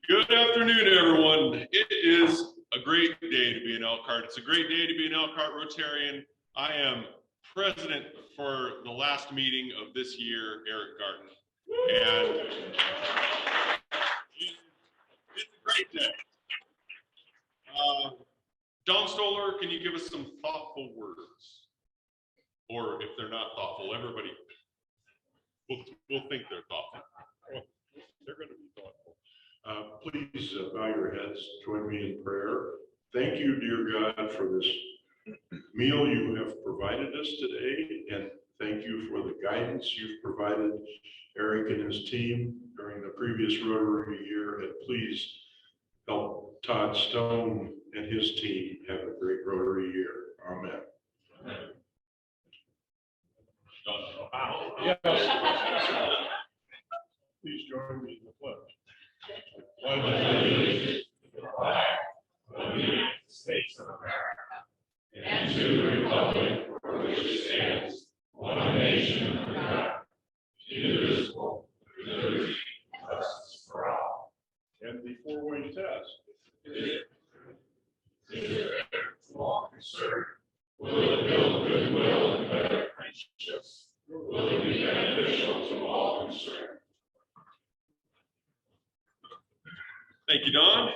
Good afternoon, everyone. It is a great day to be an ELKR. It's a great day to be an ELKR Rotarian. I am president for the last meeting of this year, Eric Garten. And it's a great day. Don Stoller, can you give us some thoughtful words? Or if they're not thoughtful, everybody will think they're thoughtful. They're going to be thoughtful. Please bow your heads, join me in prayer. Thank you, dear God, for this meal you have provided us today, and thank you for the guidance you've provided Eric and his team during the previous Rotary year, and please help Todd Stone and his team have a great Rotary year. Amen. Yes. Please join me in the pledge. Pledge allegiance to the flag of the United States of America and to the republic for which it stands, one nation under God, indivisible, with liberty and justice for all. And the four-way test. Is it to all concerned? Will it build goodwill and better friendships? Will it be beneficial to all concerned? Thank you, Don.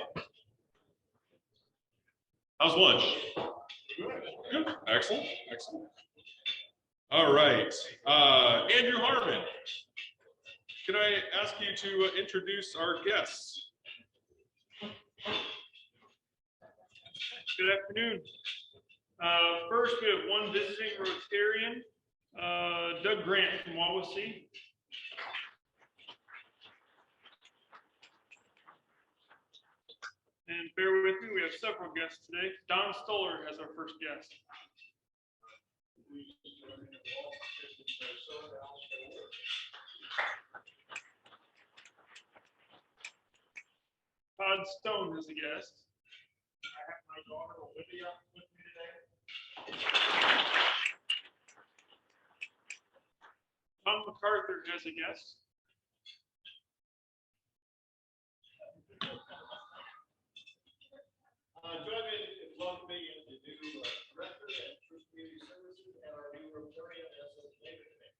How's lunch? Good. Excellent. Excellent. All right. Andrew Harmon, can I ask you to introduce our guests? Good afternoon. First, we have one visiting Rotarian, Doug Grant from Wawasee. And bear with me, we have several guests today. Don Stoller as our first guest. Todd Stone is a guest. I have my daughter Olivia with me today. Tom MacArthur has a guest. Join me in welcoming the new director at First Community Services and our new Rotarian as of later today.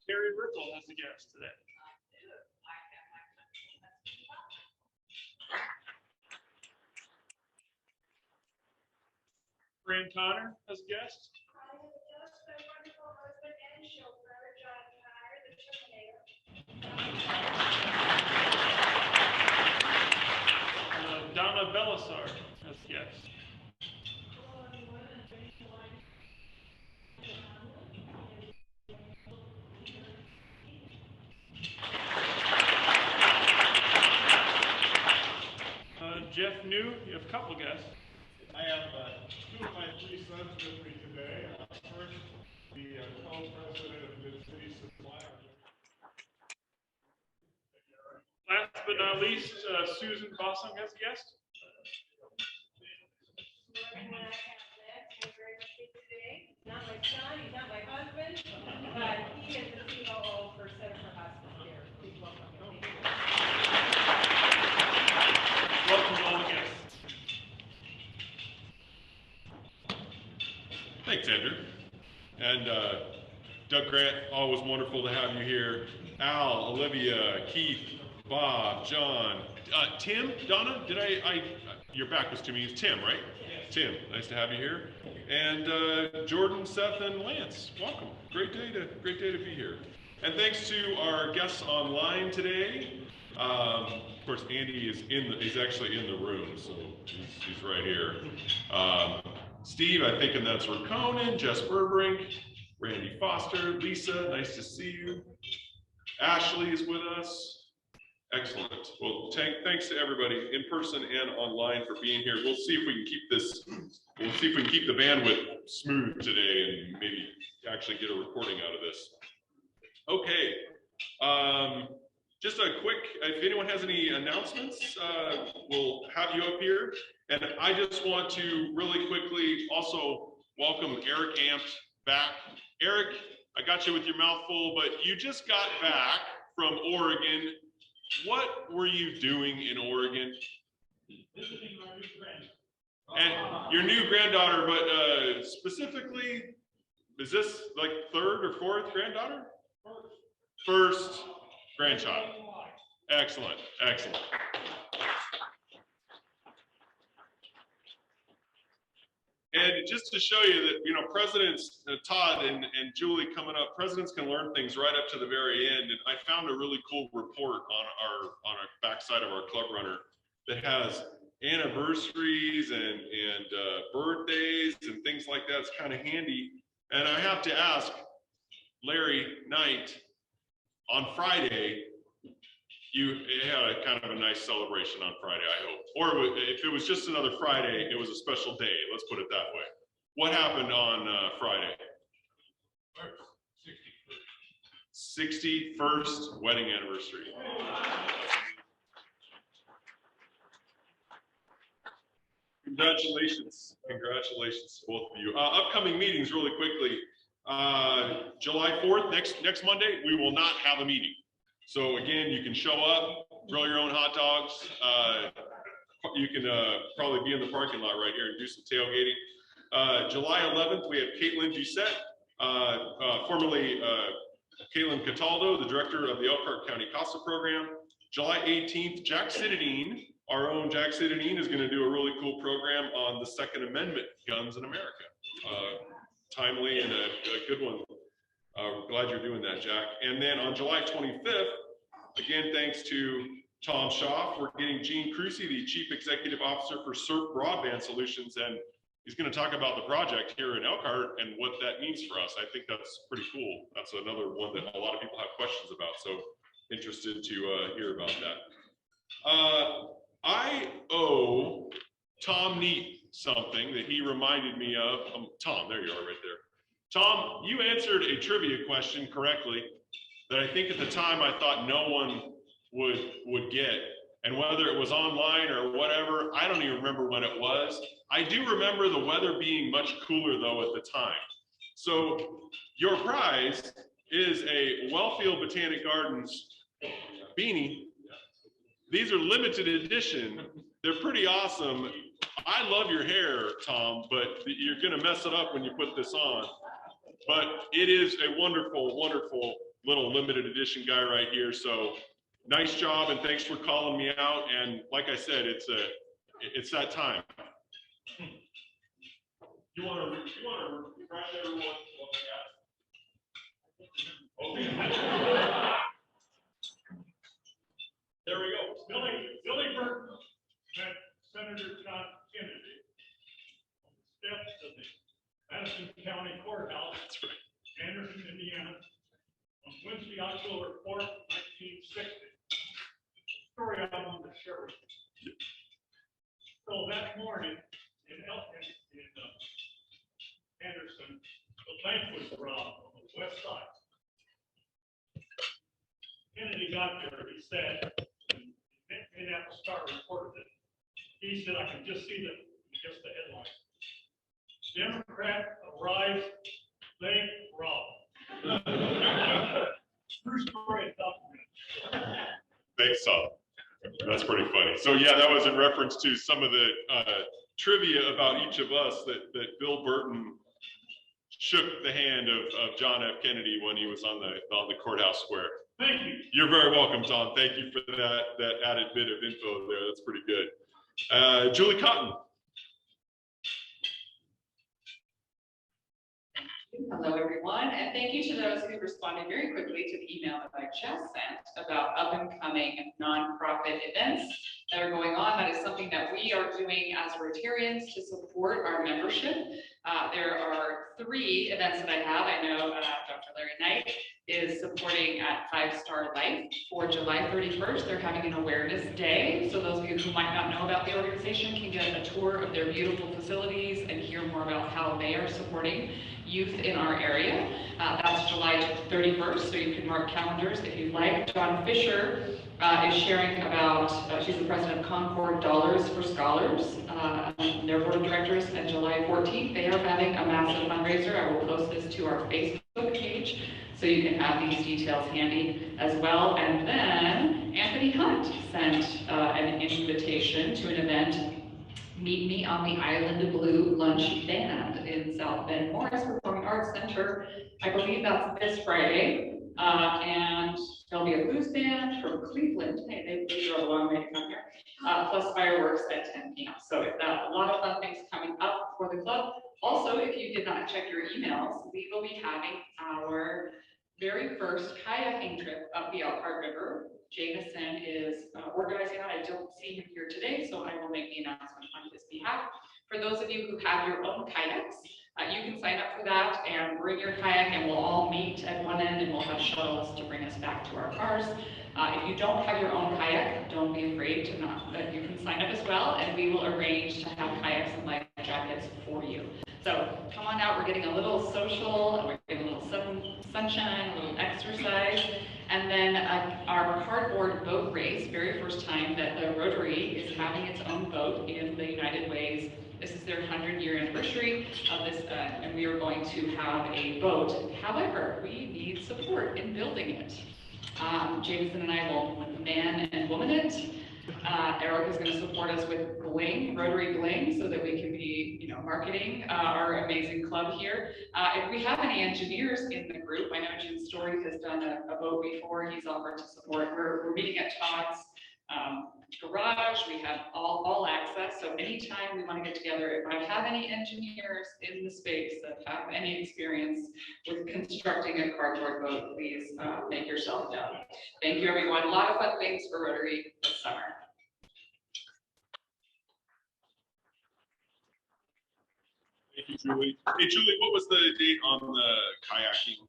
Terry Rickle has a guest today. Fran Connor has a guest. I have just my wonderful husband and chauffeur, John Connor, the Terminator. Donna Belisar as a guest. Jeff New, you have a couple guests. I have two of my three sons with me today. First, the co-president of Mid-City Supply. Last but not least, Susan Bossung has a guest. I'm very much here today. Not my son, he's not my husband, but he is the COO for Center for Hospice Care. Please welcome him. Welcome to all the guests. Thanks, Andrew. And Doug Grant, always wonderful to have you here. Al, Olivia, Keith, Bob, John, Tim, Donna, your back was to me, it's Tim, right? Yes. Tim, nice to have you here. And Jordan, Seth, and Lance, welcome. Great day to be here. And thanks to our guests online today. Of course, Andy is actually in the room, so he's right here. Steve, I think, and that's Conan, Jess Burbrink, Randy Foster, Lisa, nice to see you. Ashley is with us. Excellent. Well, thanks to everybody in person and online for being here. We'll see if we can keep this, the bandwidth smooth today and maybe actually get a recording out of this. Okay. Just a quick, if anyone has any announcements, we'll have you up here. And I just want to really quickly also welcome Eric Ampt back. Eric I got you with your mouth full, but you just got back from Oregon. What were you doing in Oregon? Visiting my new friend. And your new granddaughter, but specifically, is this like third or fourth granddaughter? First grandchild. Excellent, excellent. And just to show you that, you know, presidents, Todd and Julie coming up, presidents can learn things right up to the very end. And I found a really cool report on our backside of our club runner that has anniversaries and birthdays and things like that. It's kind of handy. And I have to ask Larry Knight, on Friday, you had a kind of a nice celebration on Friday, I hope. Or if it was just another Friday, it was a special day. Let's put it that way. What happened on Friday? 61st wedding anniversary. Congratulations. Congratulations to both of you. Upcoming meetings really quickly. July 4th, next Monday, we will not have a meeting. So again, you can show up, grill your own hot dogs. You can probably be in the parking lot right here and do some tailgating. July 11th, we have Caitlin Doucette, formerly Caitlin Cataldo, the director of the Elkhart County CASA program. July 18th, Jack Citadine, our own Jack Citadine, is going to do a really cool program on the Second Amendment, guns in America. Timely and a good one. Glad you're doing that, Jack. And then on July 25th, again, thanks to Tom Schaaf, we're getting Gene Crucy, the Chief Executive Officer for CERT Broadband Solutions, and he's going to talk about the project here in Elkhart and what that means for us. I think that's pretty cool. That's another one that a lot of people have questions about, so interested to hear about that. I owe Tom Neat something that he reminded me of. Tom, there you are right there. Tom, you answered a trivia question correctly that I think at the time I thought no one would get. And whether it was online or whatever, I don't even remember when it was. I do remember the weather being much cooler though at the time. So your prize is a Wellfield Botanic Gardens beanie. These are limited edition. They're pretty awesome. I love your hair, Tom, but you're gonna mess it up when you put this on. But it is a wonderful, wonderful little limited edition guy right here. So nice job, and thanks for calling me out. And like I said, it's that time. You want to refresh everyone what we got? Okay. There we go. Billy Burton met Senator John Kennedy on the steps of the Madison County Courthouse, Anderson, Indiana, on Wednesday, October 4th, 1960. Story I wanted to share with you. So that morning in Anderson, the bank was robbed on the west side. Kennedy got there, he said, and Minneapolis Star reported it. He said, I can just see just the headline. Democrat arrives, bank robbed. True story documented. Thanks, Tom. That's pretty funny. So yeah, that was in reference to some of the trivia about each of us that Bill Burton shook the hand of John F. Kennedy when he was on the courthouse square. Thank you. You're very welcome, Tom. Thank you for that added bit of info there. That's pretty good. Julie Cotton. Hello, everyone, and thank you to those who responded very quickly to the email that I just sent about up-and-coming nonprofit events that are going on. That is something that we are doing as Rotarians to support our membership. There are 3 events that I have. I know Dr. Larry Knight is supporting at 5 Star Life for July 31st. They're having an awareness day. So those of you who might not know about the organization can get a tour of their beautiful facilities and hear more about how they are supporting youth in our area. That's July 31st, so you can mark calendars if you'd like. John Fisher is sharing about, she's the president of Concord Dollars for Scholars, their board of directors, and July 14th, they are having a massive fundraiser. I will post this to our Facebook page. page. So you can have these details handy as well. And then Anthony Hunt sent an invitation to an event, Meet Me on the Island of Blue Lunch Band in South Bend Morris Performing Arts Center. I believe that's this Friday. And there'll be a blues band from Cleveland. Hey, they drove a long way to come here. Plus fireworks at 10 p.m. So a lot of fun things coming up for the club. Also, if you did not check your emails, we will be having our very first kayaking trip up the ELKR River. Jameson is organizing that. I don't see him here today, so I will make the announcement on his behalf. For those of you who have your own kayaks, you can sign up for that and bring your kayak, and we'll all meet at one end, and we'll have shuttles to bring us back to our cars. If you don't have your own kayak, don't be afraid to not. You can sign up as well, and we will arrange to have kayaks and life jackets for you. So come on out. We're getting a little social. We're getting a little sunshine, a little exercise. And then our cardboard boat race, very first time that the Rotary is having its own boat in the United Ways. This is their 100-year anniversary of this, and we are going to have a boat. However, we need support in building it. Jameson and I will man and woman it. Eric is going to support us with bling, Rotary bling, so that we can be, marketing our amazing club here. If we have any engineers in the group, I know June Story has done a boat before. He's offered to support. We're meeting at Todd's garage. We have all access. So anytime we want to get together, if I have any engineers in the space that have any experience with constructing a cardboard boat, please make yourself known. Thank you, everyone. A lot of fun things for Rotary this summer. Thank you, Julie. Hey, Julie, what was the date on the kayaking?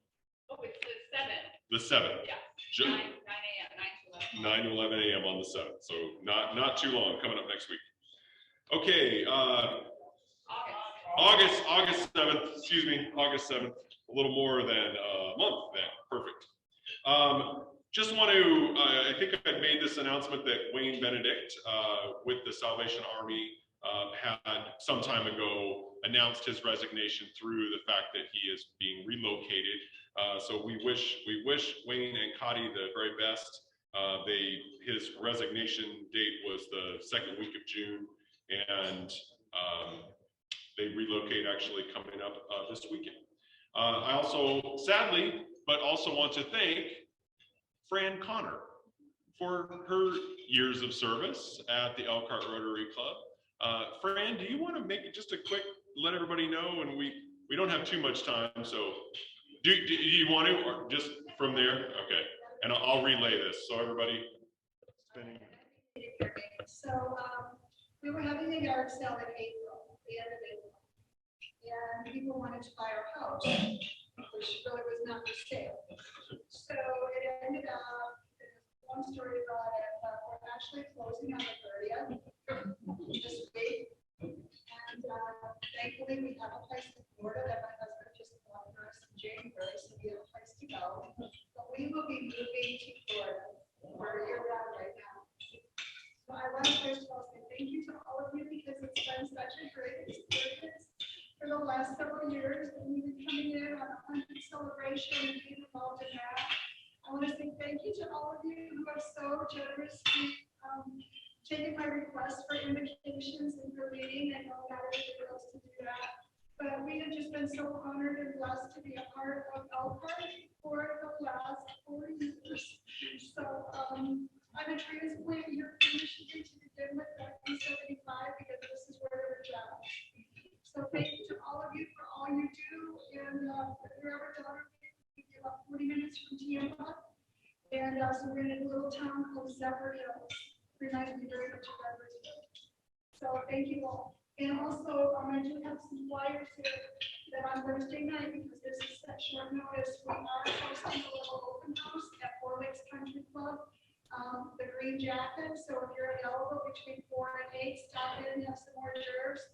Oh, it's the 7th. The 7th. Yeah. 9 a.m. 9 to 11 a.m. on the 7th. So not too long, coming up next week. Okay. August 7th. Excuse me. August 7th. A little more than a month then. Perfect. Just want to, I think I made this announcement that Wayne Benedict with the Salvation Army had some time ago announced his resignation through the fact that he is being relocated. So we wish Wayne and Cotty the very best. His resignation date was the second week of June, and they relocate actually coming up this weekend. I also, sadly, but also want to thank Fran Connor for her years of service at the ELKR Rotary Club. Fran, do you want to make it just a quick, let everybody know, and we don't have too much time, so do you want to, or just from there? Okay, and I'll relay this, so everybody spinning. So we were having a yard sale in April, the end of April, and people wanted to buy our house, which really was not for sale. So it ended up, long story about it, we're actually closing on the 30th this week, and thankfully we have a place in Florida that my husband just bought for us in January, so we have a place to go. But we will be moving to Florida, where you're at right now. So I want to first of all say thank you to all of you, because it's been such a great experience for the last several years, and we've been coming in on a 100th celebration and being involved in that. I want to say thank you to all of you who have so generously taken my request for invitations and for meeting. I know not everybody else to do that, but we have just been so honored and blessed to be a part of ELKR for the last 4 years. So I'm a transplant here from Michigan to begin with, back in 75, because this is where we're jobs. So thank you to all of you for all you do, and if you're ever daughter, we get about 40 minutes from Tampa, and so we're in a little town called Zephyr Hills. Reminds me very much of Edwardsville. So thank you all. And also, I do have some flyers here that on Thursday night, because this is such short notice, we are hosting a little open house at 4 Lakes Country Club, the Green Jacket. So if you're available between 4 and 8, stop in and have some more jurors.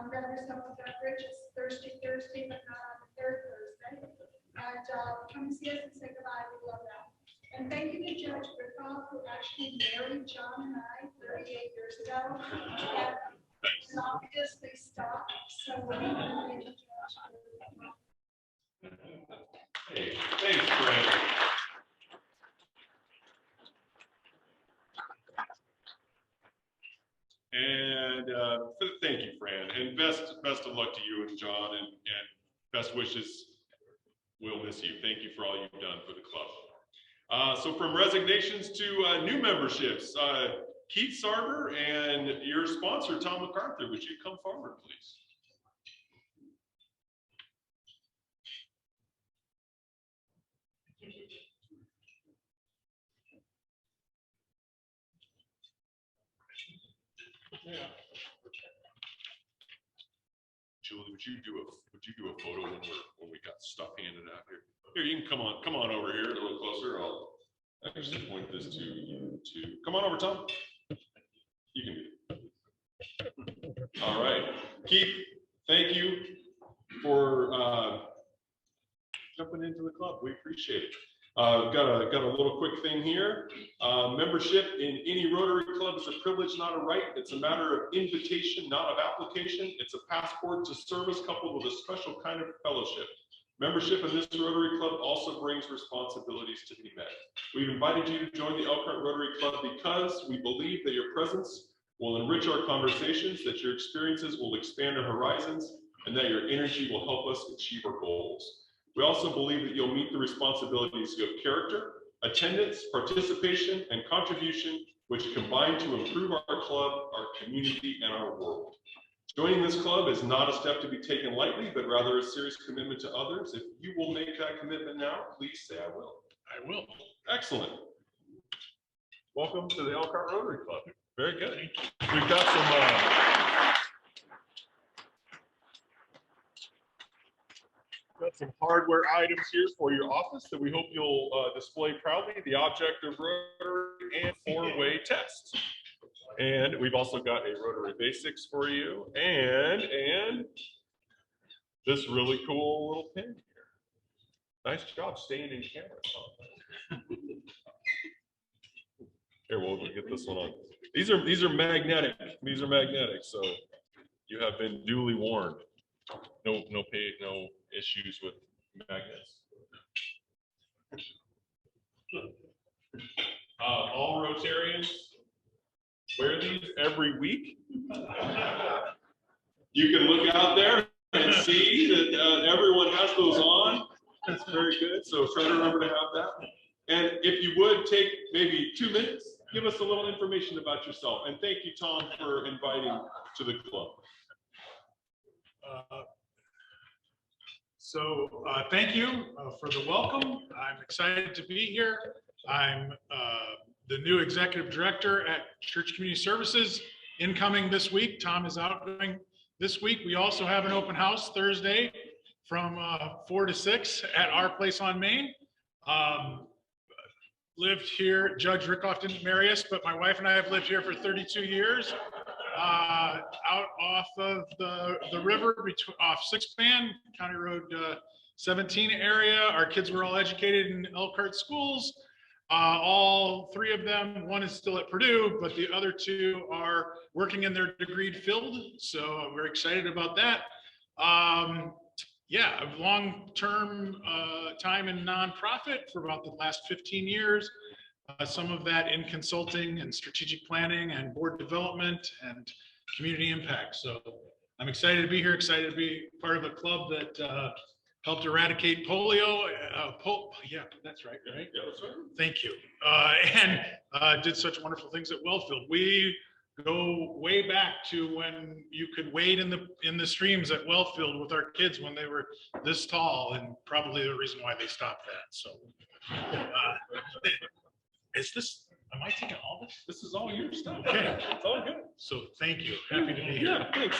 Grab yourself a beverage. It's Thursday, but not on the 3rd Thursday. And come see us and say goodbye. We love that. And thank you to Judge Rickhoff, who actually married John and I 38 years ago. And obviously stopped. So we're going to Hey, thanks, Fran. And thank you, Fran. And best of luck to you and John, and best wishes. We'll miss you. Thank you for all you've done for the club. So from resignations to new memberships, Keith Sarver and your sponsor, Tom MacArthur, would you come forward, please? Yeah. Julie, would you do a photo when we got stuff handed out here? Here, you can come on over here a little closer. I'll actually point this to you too. Come on over, Tom. You can do it. All right, Keith, thank you for jumping into the club. We appreciate it. Got a little quick thing here. Membership in any Rotary Club is a privilege, not a right. It's a matter of invitation, not of application. It's a passport to service coupled with a special kind of fellowship. Membership in this Rotary Club also brings responsibilities to be met. We've invited you to join the Elkhart Rotary Club because we believe that your presence will enrich our conversations, that your experiences will expand our horizons, and that your energy will help us achieve our goals. We also believe that you'll meet the responsibilities of character, attendance, participation, and contribution, which combine to improve our club, our community, and our world. Joining this club is not a step to be taken lightly, but rather a serious commitment to others. If you will make that commitment now, please say I will. I will. Excellent. Welcome to the Elkhart Rotary Club. Very good. We've got some hardware items here for your office that we hope you'll display proudly. The object of Rotary and 4-way tests. And we've also got a Rotary Basics for you, and this really cool little pin here. Nice job staying in camera. Here, we'll get this one on. These are magnetic. These are magnetic, so you have been duly warned. No issues with magnets. All Rotarians wear these every week. You can look out there and see that everyone has those on. That's very good. So try to remember to have that. And if you would take maybe 2 minutes, give us a little information about yourself. And thank you, Tom, for inviting to the club. Thank you for the welcome. I'm excited to be here. I'm the new executive director at Church Community Services, incoming this week. Tom is outgoing this week. We also have an open house Thursday from 4 to 6 at our place on Main. Lived here. Judge Rickoff didn't marry us, but my wife and I have lived here for 32 years. Out off of the river, off 6-span, County Road 17 area. Our kids were all educated in Elkhart schools. All 3 of them, one is still at Purdue, but the other 2 are working in their degreed field. So we're excited about that. Yeah, a long-term time in nonprofit for about the last 15 years. Some of that in consulting and strategic planning and board development and community impact. So I'm excited to be here, excited to be part of a club that helped eradicate polio. Yeah, that's right, right? Yeah, that's right. Thank you. And did such wonderful things at Wellfield. We go way back to when you could wade in the streams at Wellfield with our kids when they were this tall, and probably the reason why they stopped that. So am I taking all this? This is all your stuff. Okay. It's all good. So thank you. Happy to be here. Yeah, thanks.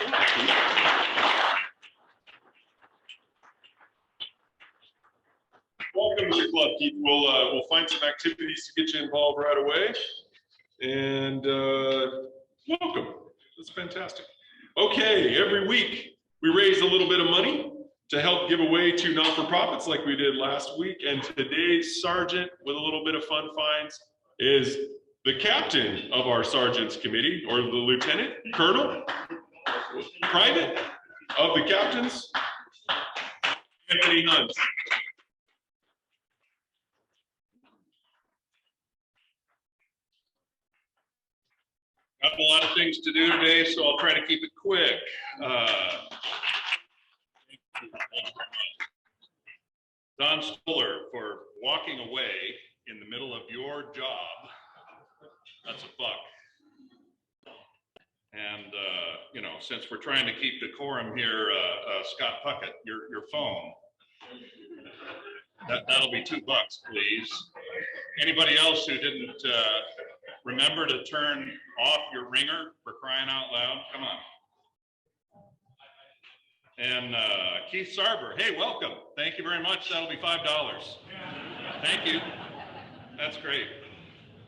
Welcome to the club, Keith. We'll find some activities to get you involved right away. And welcome. That's fantastic. Okay, every week we raise a little bit of money to help give away to not-for-profits like we did last week. And today's sergeant with a little bit of fun finds is the captain of our sergeants committee, or the lieutenant, colonel, private of the captains, Anthony Hunt. Got a lot of things to do today, so I'll try to keep it quick. Don Stoller for walking away in the middle of your job. That's a buck. And, you know, since we're trying to keep decorum here, Scott Puckett, your phone. That'll be $2, please. Anybody else who didn't remember to turn off your ringer, for crying out loud? Come on. And Keith Sarber, hey, welcome. Thank you very much. That'll be $5. Thank you. That's great.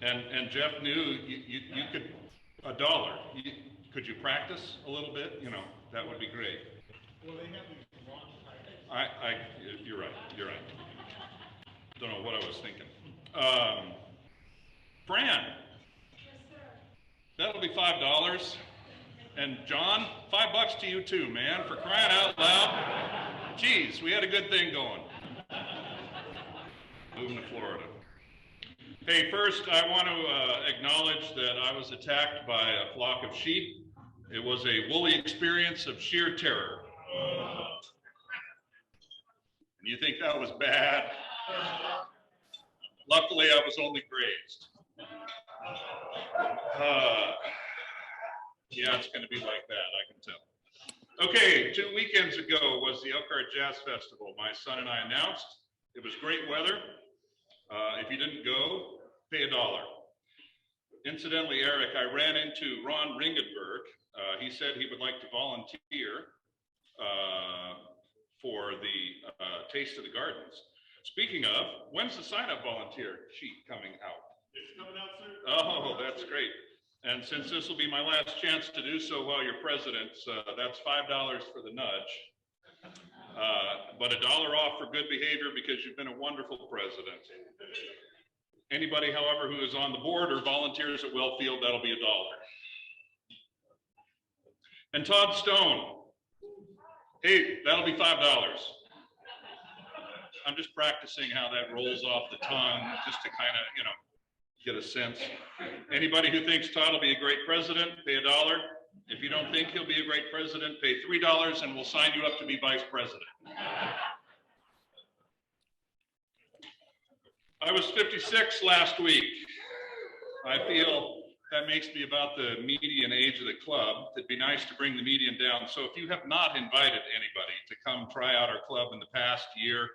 And Jeff knew you could $1. Could you practice a little bit? You know, that would be great. Well, they have these long titles. You're right. You're right. Don't know what I was thinking. Fran. Yes, sir. That'll be $5. And John, $5 to you too, man, for crying out loud. Geez, we had a good thing going. Moving to Florida. Hey, first I want to acknowledge that I was attacked by a flock of sheep. It was a woolly experience of sheer terror. And you think that was bad? Luckily, I was only grazed. Yeah, it's going to be like that, I can tell. Okay, 2 weekends ago was the ELKR Jazz Festival. My son and I announced. It was great weather. If you didn't go, pay $1. Incidentally, Eric, I ran into Ron Ringenberg. He said he would like to volunteer for the Taste of the Gardens. Speaking of, when's the sign-up volunteer sheet coming out? It's coming out soon. Oh, that's great. And since this will be my last chance to do so while you're president, that's $5 for the nudge. But $1 off for good behavior because you've been a wonderful president. Anybody, however, who is on the board or volunteers at Wellfield, that'll be $1. And Todd Stone, hey, that'll be $5. I'm just practicing how that rolls off the tongue, just to kind of, you know, get a sense. Anybody who thinks Todd will be a great president, pay $1. If you don't think he'll be a great president, pay $3 and we'll sign you up to be vice president. I was 56 last week. I feel that makes me about the median age of the club. It'd be nice to bring the median down. So if you have not invited anybody to come try out our club in the past year,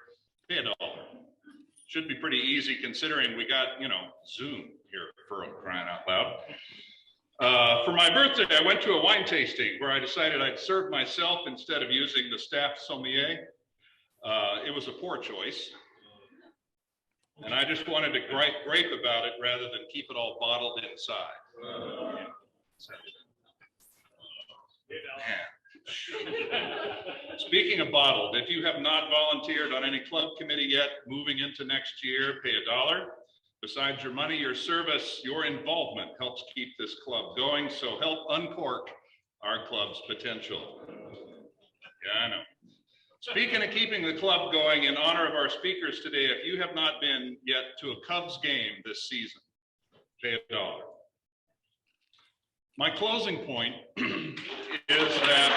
pay $1. Should be pretty easy considering we got, you know, Zoom here for crying out loud. For my birthday, I went to a wine tasting where I decided I'd serve myself instead of using the staff sommelier. It was a poor choice. And I just wanted to grape about it rather than keep it all bottled inside. Speaking of bottled, if you have not volunteered on any club committee yet, moving into next year, pay $1. Besides your money, your service, your involvement helps keep this club going. So help uncork our club's potential. Yeah, I know. Speaking of keeping the club going, in honor of our speakers today, if you have not been yet to a Cubs game this season, pay $1. My closing point is that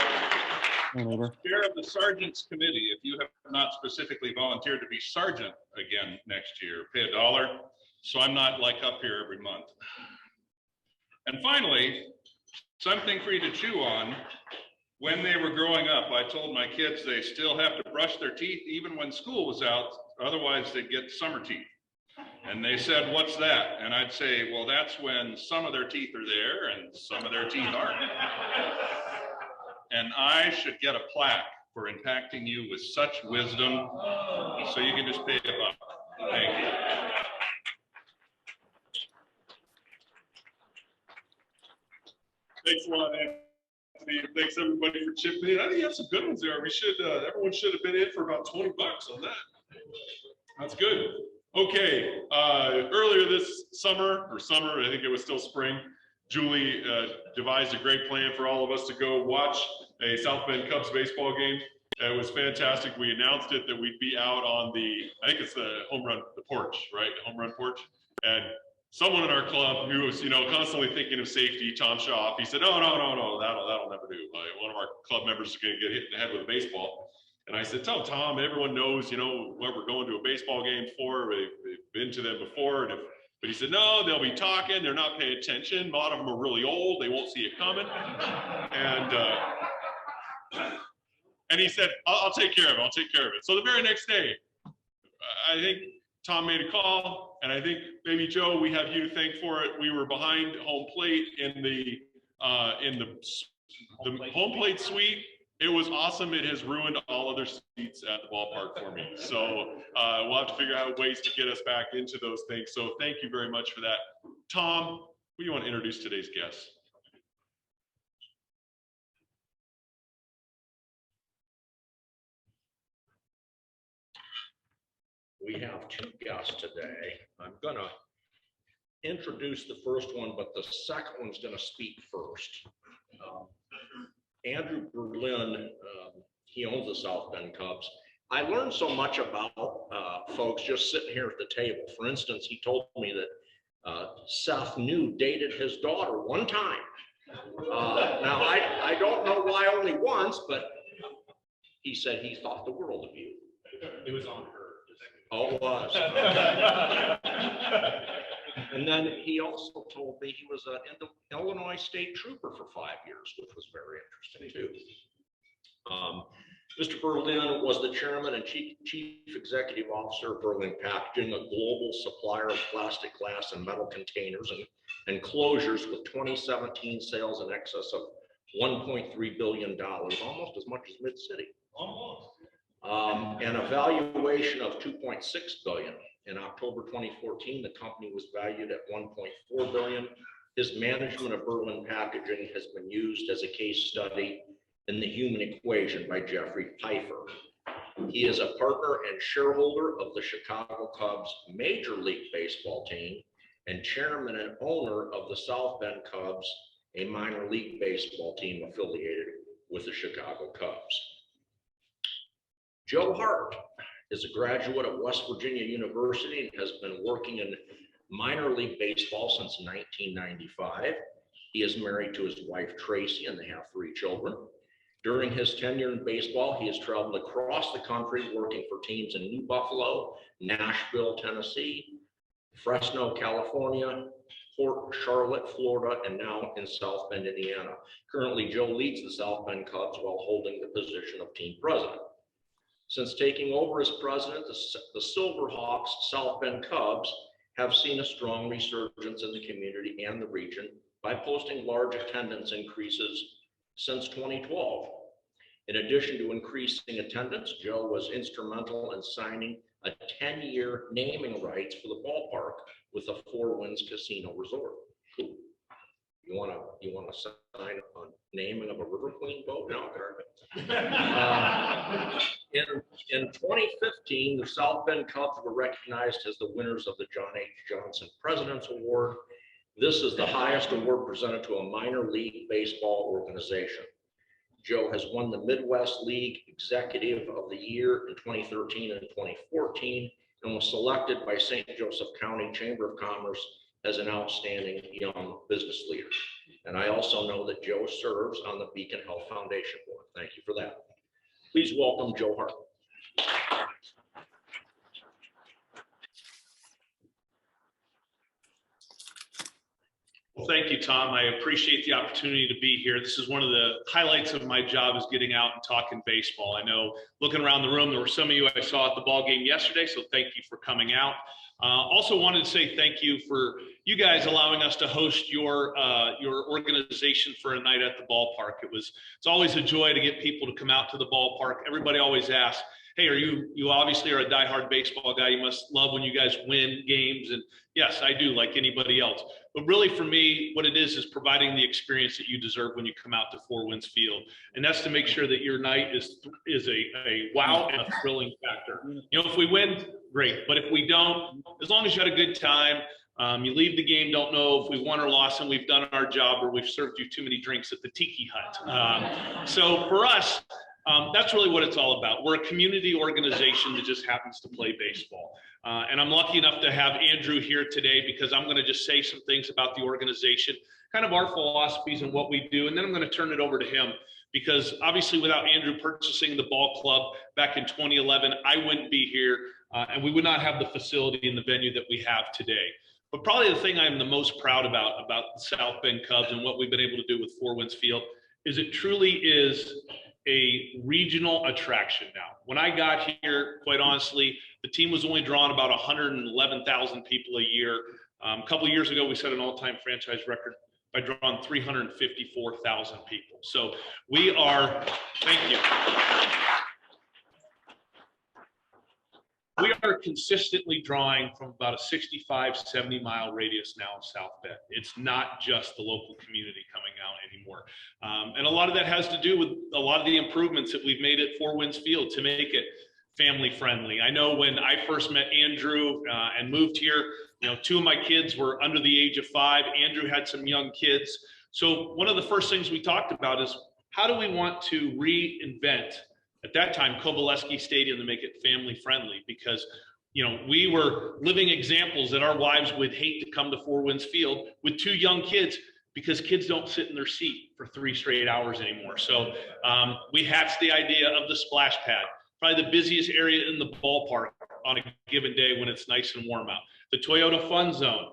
chair of the Sergeants Committee, if you have not specifically volunteered to be sergeant again next year, pay $1. So I'm not like up here every month. And finally, something for you to chew on. When they were growing up, I told my kids they still have to brush their teeth even when school was out, otherwise they'd get summer teeth. And they said, what's that? And I'd say, well, that's when some of their teeth are there and some of their teeth aren't. And I should get a plaque for impacting you with such wisdom, so you can just pay $1. Thank you. Thanks a lot, Anthony. Thanks everybody for chipping in. I think you have some good ones there. We should, everyone should have been in for about $20 on that. That's good. Okay, earlier this summer, I think it was still spring, Julie devised a great plan for all of us to go watch a South Bend Cubs baseball game. It was fantastic. We announced it that we'd be out on the, I think it's the home run, the porch, right? The home run porch. And someone in our club who was, constantly thinking of safety, Tom Schaaf, he said, no, that'll never do. One of our club members is going to get hit in the head with a baseball. And I said, tell Tom, everyone knows, what we're going to a baseball game for. They've been to them before. But he said, no, they'll be talking. They're not paying attention. A lot of them are really old. They won't see it coming. And he said, I'll take care of it. I'll take care of it. So the very next day, I think Tom made a call, and I think maybe Joe, we have you to thank for it. We were behind home plate in the home plate suite. It was awesome. It has ruined all other seats at the ballpark for me. So we'll have to figure out ways to get us back into those things. So thank you very much for that. Tom, who do you want to introduce today's guest? We have two guests today. I'm going to introduce the first one, but the second one's going to speak first. Andrew Berlin, he owns the South Bend Cubs. I learned so much about folks just sitting here at the table. For instance, he told me that Seth New dated his daughter one time. Now, I don't know why only once, but he said he thought the world of you. It was on her. Oh, it was. And then he also told me he was an Illinois state trooper for 5 years, which was very interesting too. Mr. Berlin was the chairman and chief executive officer of Berlin Packaging, a global supplier of plastic, glass, and metal containers and closures with 2017 sales in excess of $1.3 billion, almost as much as Mid-City. Almost. And a valuation of $2.6 billion. In October 2014, the company was valued at $1.4 billion. His management of Berlin Packaging has been used as a case study in The Human Equation by Jeffrey Pfeiffer. He is a partner and shareholder of the Chicago Cubs Major League Baseball team and chairman and owner of the South Bend Cubs, a minor league baseball team affiliated with the Chicago Cubs. Joe Hart is a graduate of West Virginia University and has been working in minor league baseball since 1995. He is married to his wife, Tracy, and they have 3 children. During his tenure in baseball, he has traveled across the country working for teams in New Buffalo, Nashville, Tennessee, Fresno, California, Port Charlotte, Florida, and now in South Bend, Indiana. Currently, Joe leads the South Bend Cubs while holding the position of team president. Since taking over as president, the Silverhawks South Bend Cubs have seen a strong resurgence in the community and the region by posting large attendance increases since 2012. In addition to increasing attendance, Joe was instrumental in signing a 10-year naming rights for the ballpark with a Four Winds Casino Resort. Cool. You want to sign a naming of a River Queen boat? No, in 2015, the South Bend Cubs were recognized as the winners of the John H. Johnson President's Award. This is the highest award presented to a minor league baseball organization. Joe has won the Midwest League Executive of the Year in 2013 and 2014 and was selected by St. Joseph County Chamber of Commerce as an outstanding young business leader. And I also know that Joe serves on the Beacon Health Foundation board. Thank you for that. Please welcome Joe Hart. Well, thank you, Tom. I appreciate the opportunity to be here. This is one of the highlights of my job is getting out and talking baseball. I know looking around the room, there were some of you I saw at the ball game yesterday, so thank you for coming out. Also wanted to say thank you for you guys allowing us to host your organization for a night at the ballpark. It's always a joy to get people to come out to the ballpark. Everybody always asks, hey, you obviously are a diehard baseball guy. You must love when you guys win games. And yes, I do, like anybody else. But really for me, what it is providing the experience that you deserve when you come out to Four Winds Field. And that's to make sure that your night is a wow and a thrilling factor. You know, if we win, great. But if we don't, as long as you had a good time, you leave the game, don't know if we won or lost and we've done our job or we've served you too many drinks at the Tiki Hut. So for us, That's really what it's all about. We're a community organization that just happens to play baseball. And I'm lucky enough to have Andrew here today because I'm going to just say some things about the organization, kind of our philosophies and what we do. And then I'm going to turn it over to him because obviously without Andrew purchasing the ball club back in 2011, I wouldn't be here and we would not have the facility and the venue that we have today. But probably the thing I'm the most proud about the South Bend Cubs and what we've been able to do with Four Winds Field is it truly is a regional attraction now. When I got here, quite honestly, the team was only drawing about 111,000 people a year. A couple of years ago, we set an all-time franchise record by drawing 354,000 people. So we are, thank you. We are consistently drawing from about a 65, 70-mile radius now in South Bend. It's not just the local community coming out anymore. And a lot of that has to do with a lot of the improvements that we've made at Four Winds Field to make it family friendly. I know when I first met Andrew and moved here, you know, 2 of my kids were under the age of 5. Andrew had some young kids. So one of the first things we talked about is how do we want to reinvent at that time Coveleski Stadium to make it family friendly, because you know we were living examples that our wives would hate to come to Four Winds Field with 2 young kids because kids don't sit in their seat for 3 straight hours anymore. So we hatched the idea of the splash pad, probably the busiest area in the ballpark on a given day when it's nice and warm out. The Toyota Fun Zone.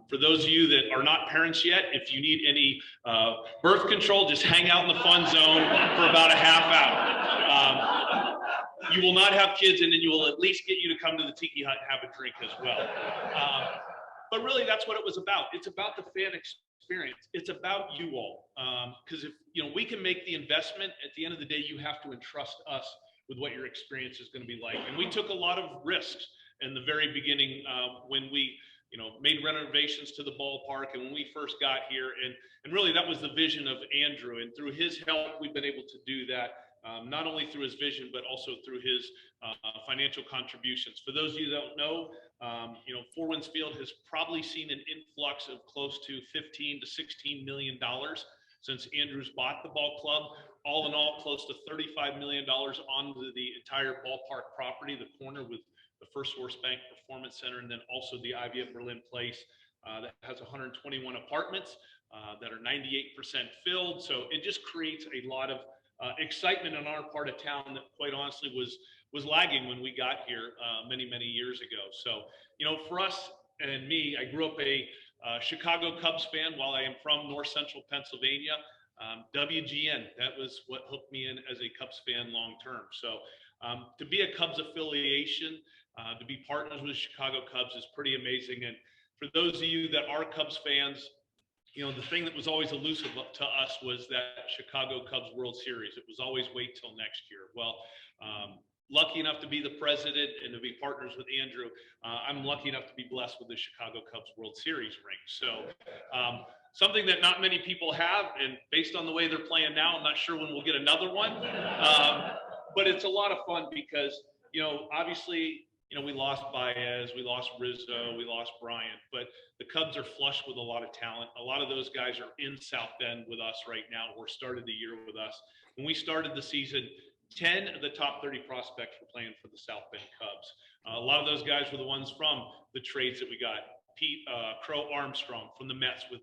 For those of you that are not parents yet, if you need any birth control, just hang out in the Fun Zone for about a half hour. You will not have kids, and then you will at least get you to come to the Tiki Hut and have a drink as well. But really, that's what it was about. It's about the fan experience. It's about you all. Because if you know we can make the investment, at the end of the day, you have to entrust us with what your experience is going to be like. And we took a lot of risks in the very beginning when we made renovations to the ballpark and when we first got here. And really that was the vision of Andrew. And through his help, we've been able to do that, not only through his vision, but also through his financial contributions. For those of you that don't know, Four Winds Field has probably seen an influx of close to $15 to $16 million since Andrew's bought the ball club. All in all, close to $35 million onto the entire ballpark property, the corner with the First Source Bank Performance Center, and then also the Ivy at Berlin Place that has 121 apartments that are 98% filled. So it just creates a lot of excitement in our part of town that quite honestly was lagging when we got here many years ago. So, for us and me, I grew up a Chicago Cubs fan while I am from North Central Pennsylvania. WGN, that was what hooked me in as a Cubs fan long term. So to be a Cubs affiliation, to be partners with the Chicago Cubs is pretty amazing. And for those of you that are Cubs fans, the thing that was always elusive to us was that Chicago Cubs World Series. It was always wait till next year. Well, lucky enough to be the president and to be partners with Andrew, I'm lucky enough to be blessed with the Chicago Cubs World Series ring. So something that not many people have, and based on the way they're playing now, I'm not sure when we'll get another one. But it's a lot of fun because, obviously, we lost Baez, we lost Rizzo, we lost Bryant, but the Cubs are flush with a lot of talent. A lot of those guys are in South Bend with us right now, or started the year with us. When we started the season, 10 of the top 30 prospects were playing for the South Bend Cubs. A lot of those guys were the ones from the trades that we got. Pete Crow Armstrong from the Mets with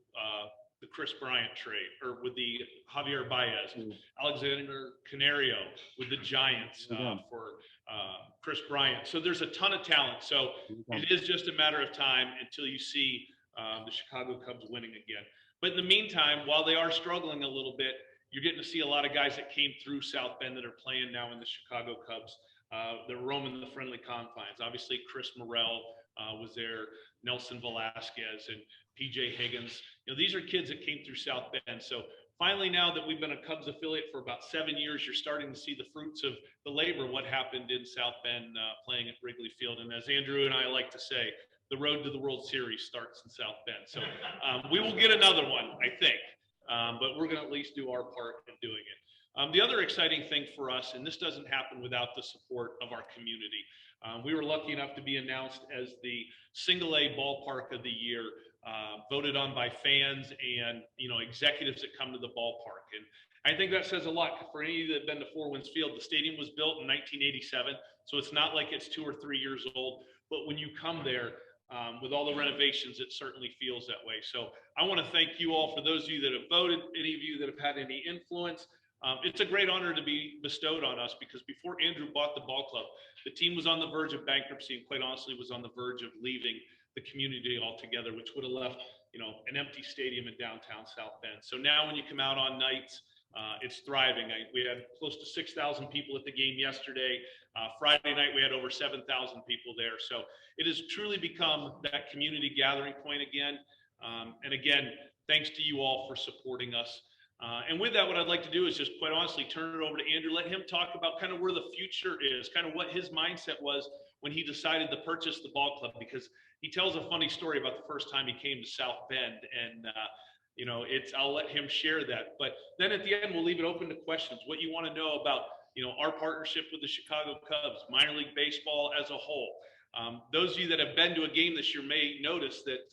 the Chris Bryant trade, or with the Javier Baez, Alexander Canario with the Giants for Chris Bryant. So there's a ton of talent. So it is just a matter of time until you see the Chicago Cubs winning again. But in the meantime, while they are struggling a little bit, you're getting to see a lot of guys that came through South Bend that are playing now in the Chicago Cubs. They're roaming the friendly confines. Obviously, Chris Morrell was there, Nelson Velasquez, and PJ Higgins. These are kids that came through South Bend. So finally, now that we've been a Cubs affiliate for about 7 years, you're starting to see the fruits of the labor, what happened in South Bend playing at Wrigley Field. And as Andrew and I like to say, the road to the World Series starts in South Bend. So we will get another one, I think. But we're going to at least do our part in doing it. The other exciting thing for us, and this doesn't happen without the support of our community, we were lucky enough to be announced as the Single A Ballpark of the Year voted on by fans and, you know, executives that come to the ballpark. And I think that says a lot for any of you that have been to Four Winds Field. The stadium was built in 1987, so it's not like it's 2 or 3 years old. But when you come there, with all the renovations, it certainly feels that way. So I want to thank you all. For those of you that have voted, any of you that have had any influence, it's a great honor to be bestowed on us, because before Andrew bought the ball club, the team was on the verge of bankruptcy and quite honestly was on the verge of leaving the community altogether, which would have left, you know, an empty stadium in downtown South Bend. So now when you come out on nights, it's thriving. We had close to 6,000 people at the game yesterday. Friday night, we had over 7,000 people there. So it has truly become that community gathering point again. And again, thanks to you all for supporting us. And with that, what I'd like to do is just quite honestly turn it over to Andrew, let him talk about kind of where the future is, kind of what his mindset was when he decided to purchase the ball club, because he tells a funny story about the first time he came to South Bend. And you know, I'll let him share that. But then at the end, we'll leave it open to questions, what you want to know about, you know, our partnership with the Chicago Cubs, minor league baseball as a whole. Those of you that have been to a game this year may notice that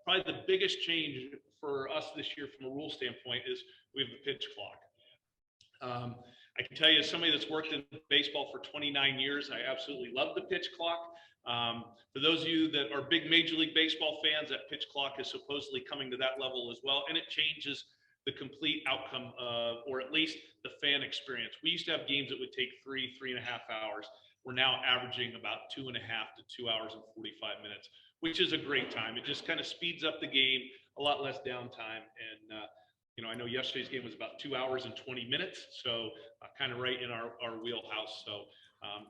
probably the biggest change for us this year from a rule standpoint is we have the pitch clock. I can tell you, as somebody that's worked in baseball for 29 years, I absolutely love the pitch clock. For those of you that are big Major League Baseball fans, that pitch clock is supposedly coming to that level as well, and it changes the complete outcome of, or at least the fan experience. We used to have games that would take 3.5 hours. We're now averaging about 2.5 to 2 hours and 45 minutes, which is a great time. It just kind of speeds up the game, a lot less downtime. And, you know, I know yesterday's game was about 2 hours and 20 minutes, so kind of right in our wheelhouse. So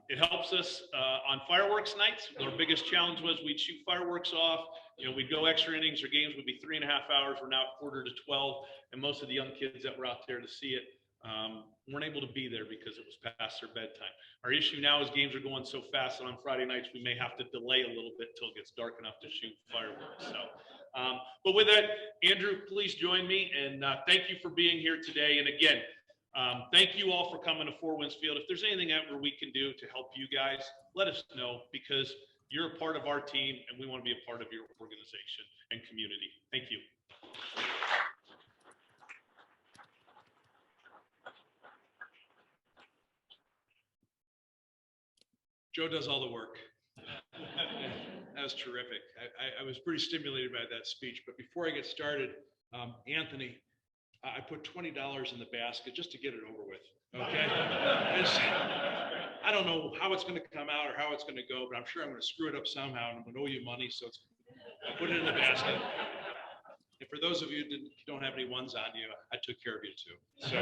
it helps us on fireworks nights. Our biggest challenge was we'd shoot fireworks off. You know, we'd go extra innings, or games would be 3.5 hours. We're now at 11:45, and most of the young kids that were out there to see it weren't able to be there because it was past their bedtime. Our issue now is games are going so fast that on Friday nights we may have to delay a little bit till it gets dark enough to shoot fireworks. So, but with that, Andrew, please join me, and thank you for being here today. And again, thank you all for coming to Four Winds Field. If there's anything ever we can do to help you guys, let us know, because you're a part of our team and we want to be a part of your organization and community. Thank you. Joe does all the work. That was terrific. I was pretty stimulated by that speech, but before I get started, Anthony, I put $20 in the basket just to get it over with, okay? I don't know how it's gonna come out or how it's gonna go, but I'm sure I'm gonna screw it up somehow, and I'm gonna owe you money, so I put it in the basket. And for those of you that don't have any ones on you, I took care of you too. So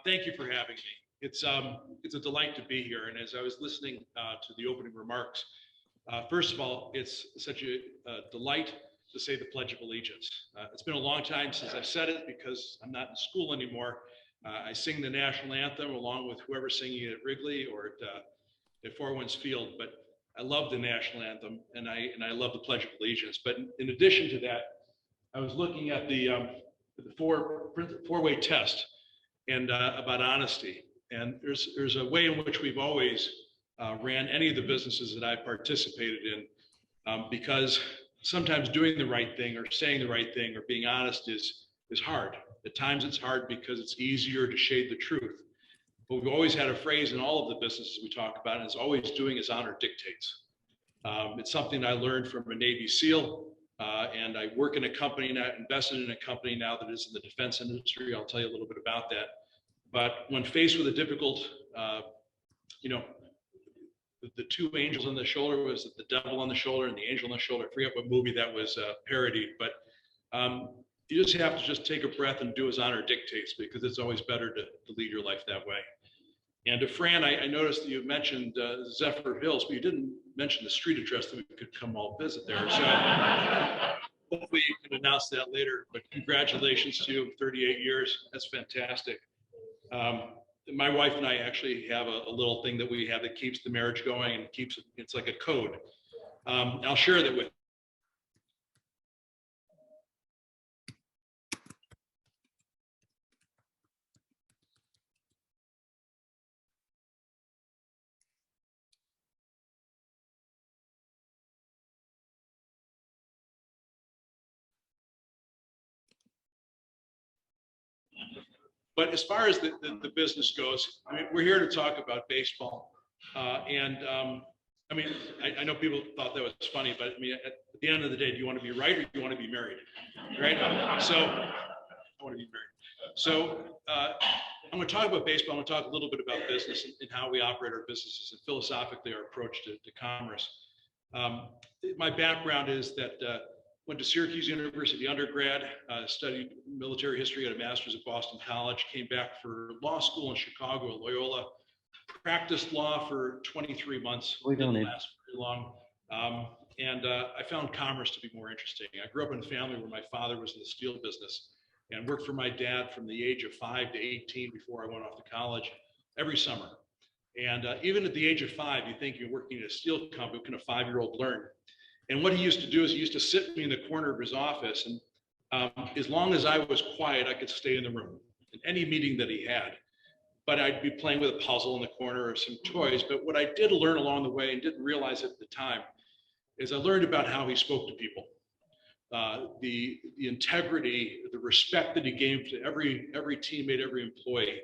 thank you for having me. It's a delight to be here. And as I was listening to the opening remarks, first of all, it's such a delight to say the Pledge of Allegiance. It's been a long time since I've said it because I'm not in school anymore. I sing the national anthem along with whoever's singing it at Wrigley or at Four Winds Field, but I love the national anthem and I love the Pledge of Allegiance. But in addition to that, I was looking at the four-way test and about honesty. And there's a way in which we've always ran any of the businesses that I've participated in, because sometimes doing the right thing or saying the right thing or being honest is hard. At times it's hard because it's easier to shade the truth. But we've always had a phrase in all of the businesses we talk about, and it's always doing as honor dictates. It's something I learned from a Navy SEAL, and I work in a company now, invested in a company now that is in the defense industry. I'll tell you a little bit about that. But when faced with a difficult, the two angels on the shoulder, was the devil on the shoulder and the angel on the shoulder. I forget what movie that was parodied, but you just have to just take a breath and do as honor dictates, because it's always better to lead your life that way. And to Fran, I noticed that you mentioned Zephyr Hills, but you didn't mention the street address that we could come all visit there. So hopefully you can announce that later, but congratulations to you, 38 years. That's fantastic. My wife and I actually have a little thing that we have that keeps the marriage going and keeps it's like a code. I'll share that with But as far as the business goes, I mean, we're here to talk about baseball. I mean, I know people thought that was funny, but I mean, at the end of the day, do you want to be right or do you want to be married? Right? So I want to be married. So I'm going to talk about baseball. I'm going to talk a little bit about business and how we operate our businesses and philosophically our approach to commerce. My background is that went to Syracuse University undergrad, studied military history, got a master's at Boston College, came back for law school in Chicago at Loyola, practiced law for 23 months. Didn't last very long. I found commerce to be more interesting. I grew up in a family where my father was in the steel business and worked for my dad from the age of 5 to 18 before I went off to college every summer. And even at the age of 5, you think you're working at a steel company, what can a 5-year-old learn? And what he used to do is he used to sit me in the corner of his office, and as long as I was quiet, I could stay in the room in any meeting that he had. But I'd be playing with a puzzle in the corner or some toys. But what I did learn along the way and didn't realize at the time is I learned about how he spoke to people, the integrity, the respect that he gave to every teammate, every employee.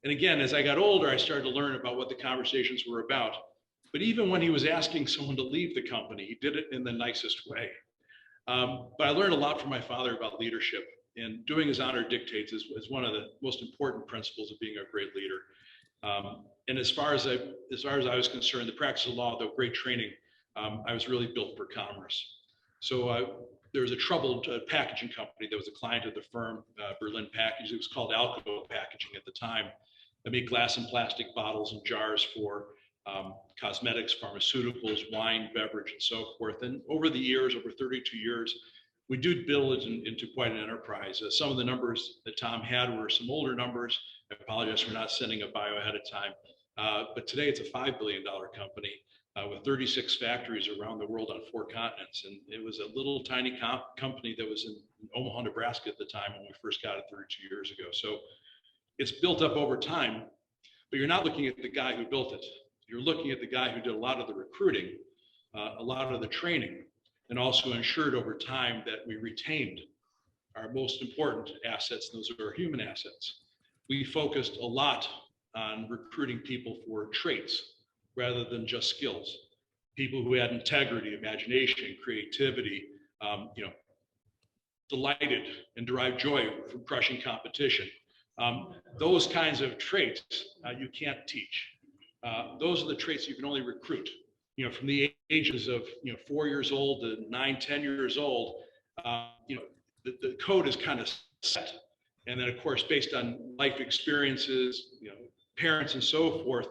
And again, as I got older, I started to learn about what the conversations were about. But even when he was asking someone to leave the company, he did it in the nicest way. But I learned a lot from my father about leadership, and doing as honor dictates is one of the most important principles of being a great leader. And as far as I was concerned, the practice of law, though great training, I was really built for commerce. So there was a troubled packaging company that was a client of the firm, Berlin Packaging. It was called Alco Packaging at the time. They made glass and plastic bottles and jars for cosmetics, pharmaceuticals, wine, beverage, and so forth. And over the years, over 32 years, we did build it into quite an enterprise. Some of the numbers that Tom had were some older numbers. I apologize for not sending a bio ahead of time. But today it's a $5 billion company with 36 factories around the world on 4 continents. And it was a little tiny company that was in Omaha, Nebraska at the time when we first got it 32 years ago. So it's built up over time, but you're not looking at the guy who built it. You're looking at the guy who did a lot of the recruiting, a lot of the training, and also ensured over time that we retained our most important assets, and those are our human assets. We focused a lot on recruiting people for traits rather than just skills. People who had integrity, imagination, creativity, delighted and derived joy from crushing competition. Those kinds of traits you can't teach. Those are the traits you can only recruit. From the ages of 4 years old to 9, 10 years old, the code is kind of set. And then, of course, based on life experiences, parents and so forth,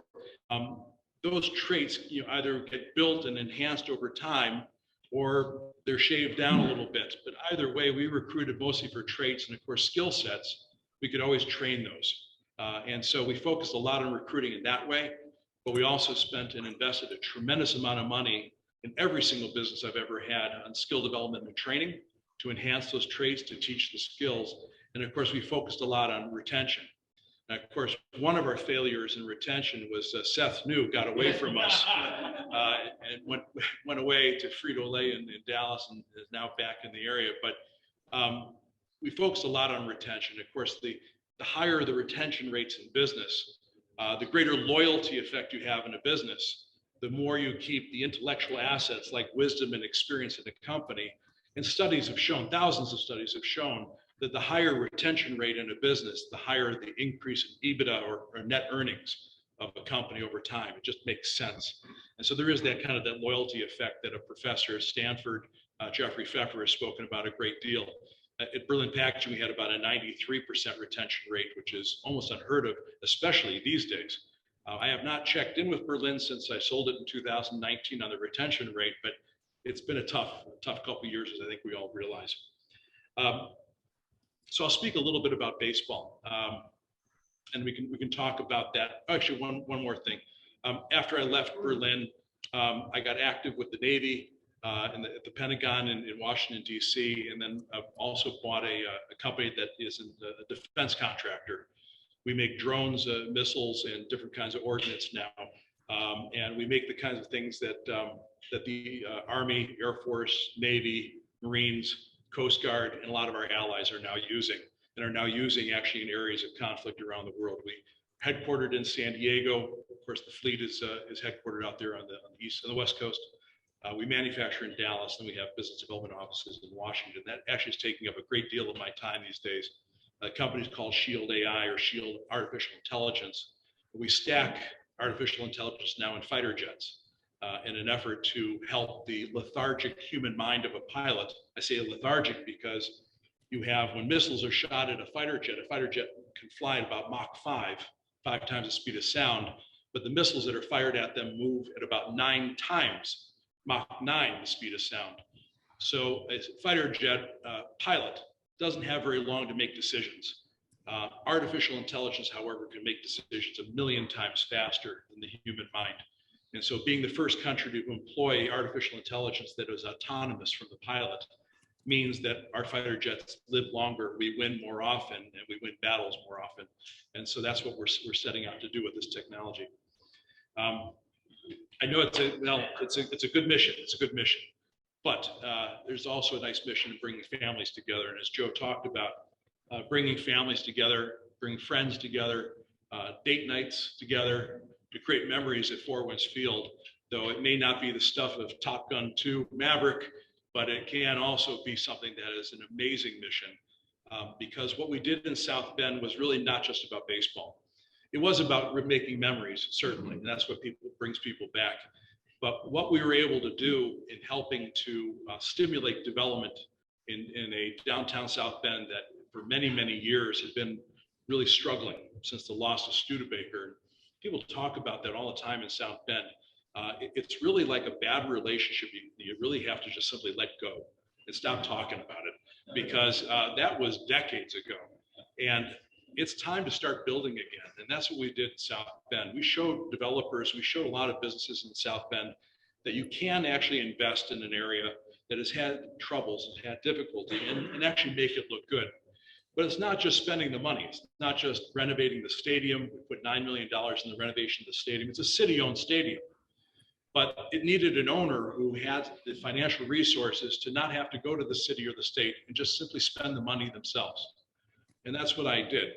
those traits either get built and enhanced over time, or they're shaved down a little bit. But either way, we recruited mostly for traits and, of course, skill sets. We could always train those. And so we focused a lot on recruiting in that way. But we also spent and invested a tremendous amount of money in every single business I've ever had on skill development and training to enhance those traits, to teach the skills. And of course, we focused a lot on retention. And of course, one of our failures in retention was Seth New got away from us and went away to Frito-Lay in Dallas and is now back in the area. But we focused a lot on retention. Of course, the higher the retention rates in business, the greater loyalty effect you have in a business, the more you keep the intellectual assets like wisdom and experience in the company. And studies have shown, thousands of studies have shown, that the higher retention rate in a business, the higher the increase in EBITDA or net earnings of a company over time. It just makes sense. And so there is that kind of that loyalty effect that a professor at Stanford, Jeffrey Pfeffer, has spoken about a great deal. At Berlin Packaging, we had about a 93% retention rate, which is almost unheard of, especially these days. I have not checked in with Berlin since I sold it in 2019 on the retention rate, but it's been a tough couple of years, as I think we all realize. So I'll speak a little bit about baseball, and we can talk about that. Actually, one more thing. After I left Berlin, I got active with the Navy. At the Pentagon in Washington, D.C., and then I've also bought a company that is a defense contractor. We make drones, missiles, and different kinds of ordnance now. And we make the kinds of things that the Army, Air Force, Navy, Marines, Coast Guard, and a lot of our allies are now using. and are now using actually in areas of conflict around the world. We headquartered in San Diego. Of course, the fleet is headquartered out there on the east and the west coast. We manufacture in Dallas, and we have business development offices in Washington. That actually is taking up a great deal of my time these days. The company's called Shield AI or Shield Artificial Intelligence. We stack artificial intelligence now in fighter jets in an effort to help the lethargic human mind of a pilot. I say lethargic because you have, when missiles are shot at a fighter jet can fly at about Mach 5 times the speed of sound, but the missiles that are fired at them move at about 9 times Mach 9 the speed of sound. So a fighter jet pilot doesn't have very long to make decisions. Artificial intelligence, however, can make decisions 1 million times faster than the human mind. And so being the first country to employ artificial intelligence that is autonomous from the pilot means that our fighter jets live longer, we win more often, and we win battles more often. And so that's what we're setting out to do with this technology. I know it's a good mission. It's a good mission, but there's also a nice mission of bringing families together. And as Joe talked about, bringing families together, bringing friends together, date nights together to create memories at Four Winds Field. Though it may not be the stuff of Top Gun 2 Maverick, but it can also be something that is an amazing mission, because what we did in South Bend was really not just about baseball. It was about making memories, certainly, and that's what brings people back. But what we were able to do in helping to stimulate development in a downtown South Bend that for many, many years had been really struggling since the loss of Studebaker. People talk about that all the time in South Bend. It's really like a bad relationship. You really have to just simply let go and stop talking about it, because that was decades ago. And it's time to start building again. And that's what we did in South Bend. We showed developers, we showed a lot of businesses in South Bend that you can actually invest in an area that has had troubles, has had difficulty, and actually make it look good. But it's not just spending the money. It's not just renovating the stadium. We put $9 million in the renovation of the stadium. It's a city-owned stadium. But it needed an owner who had the financial resources to not have to go to the city or the state and just simply spend the money themselves. And that's what I did.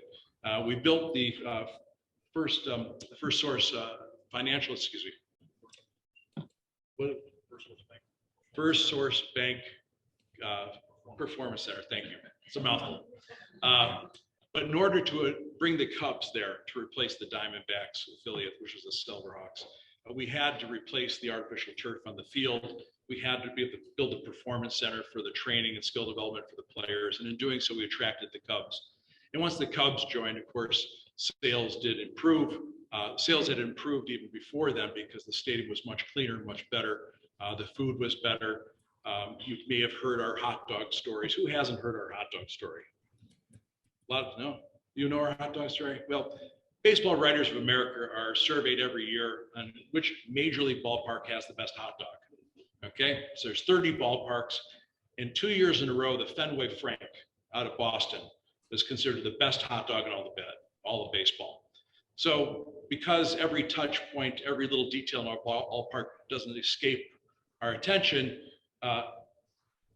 We built the first source financial, excuse me. What? First Source Bank Performance Center. Thank you. It's a mouthful. But in order to bring the Cubs there to replace the Diamondbacks affiliate, which was the Silverhawks, we had to replace the artificial turf on the field. We had to be able to build a performance center for the training and skill development for the players. And in doing so, we attracted the Cubs. And once the Cubs joined, of course, sales did improve. Sales had improved even before then because the stadium was much cleaner, much better. The food was better. You may have heard our hot dog stories. Who hasn't heard our hot dog story? A lot, no? You know our hot dog story? Well, Baseball Writers of America are surveyed every year on which major league ballpark has the best hot dog. Okay, so there's 30 ballparks, and 2 years in a row, the Fenway Frank out of Boston is considered the best hot dog in all of baseball. So because every touch point, every little detail in our ballpark doesn't escape our attention,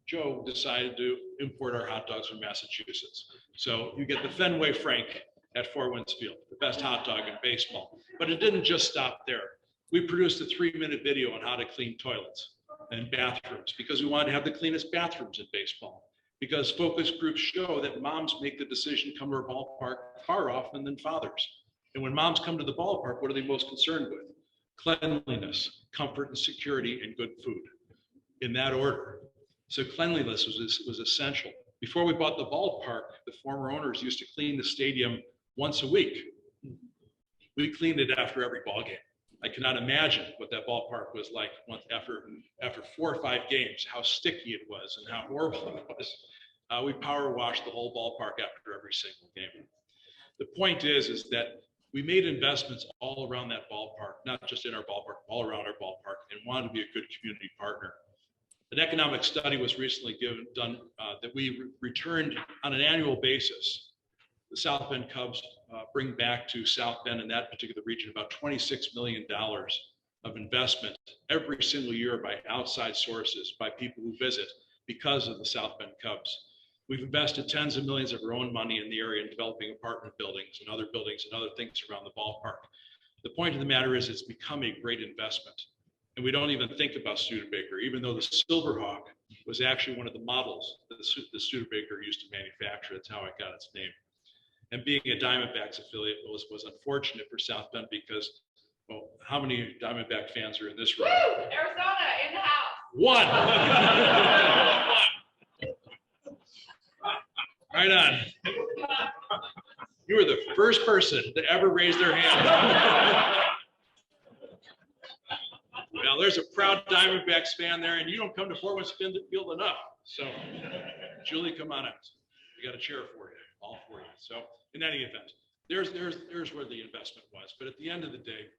Joe decided to import our hot dogs from Massachusetts. So you get the Fenway Frank at Four Winds Field, the best hot dog in baseball. But it didn't just stop there. We produced a 3-minute video on how to clean toilets and bathrooms because we wanted to have the cleanest bathrooms in baseball. Because focus groups show that moms make the decision to come to our ballpark far often than fathers. And when moms come to the ballpark, what are they most concerned with? Cleanliness, comfort and security, and good food, in that order. So cleanliness was essential. Before we bought the ballpark, the former owners used to clean the stadium once a week. We cleaned it after every ball game. I cannot imagine what that ballpark was like after 4 or 5 games, how sticky it was and how horrible it was. We power washed the whole ballpark after every single game. The point is that we made investments all around that ballpark, not just in our ballpark, all around our ballpark, and wanted to be a good community partner. An economic study was recently done that we returned on an annual basis. The South Bend Cubs bring back to South Bend in that particular region about $26 million of investment every single year by outside sources, by people who visit because of the South Bend Cubs. We've invested tens of millions of our own money in the area in developing apartment buildings and other things around the ballpark. The point of the matter is it's become a great investment. And we don't even think about Studebaker, even though the Silverhawk was actually one of the models that the Studebaker used to manufacture. That's how it got its name. And being a Diamondbacks affiliate was unfortunate for South Bend because, well, how many Diamondback fans are in this room? Woo! Arizona in the house. One. Right on. You were the first person to ever raise their hand. Now, there's a proud Diamondbacks fan there, and you don't come to Fort Wayne Field enough. So, Julie, come on out. We got a chair for you, all for you. So, in any event, there's where the investment was. But at the end of the day,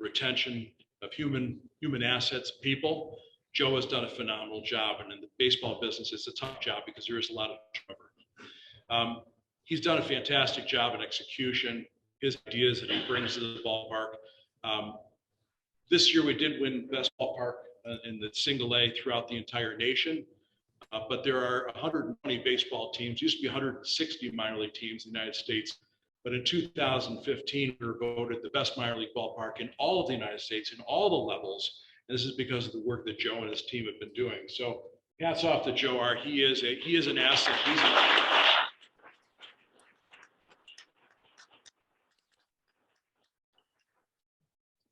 retention of human assets, people. Joe has done a phenomenal job, and in the baseball business, it's a tough job because there is a lot of turnover. He's done a fantastic job in execution, his ideas that he brings to the ballpark. This year, we did win best ballpark in the single A throughout the entire nation, but there are 120 baseball teams, used to be 160 minor league teams in the United States. But in 2015, we were voted the best minor league ballpark in all of the United States, in all the levels. And this is because of the work that Joe and his team have been doing. So hats off to Joe R. He is an asset.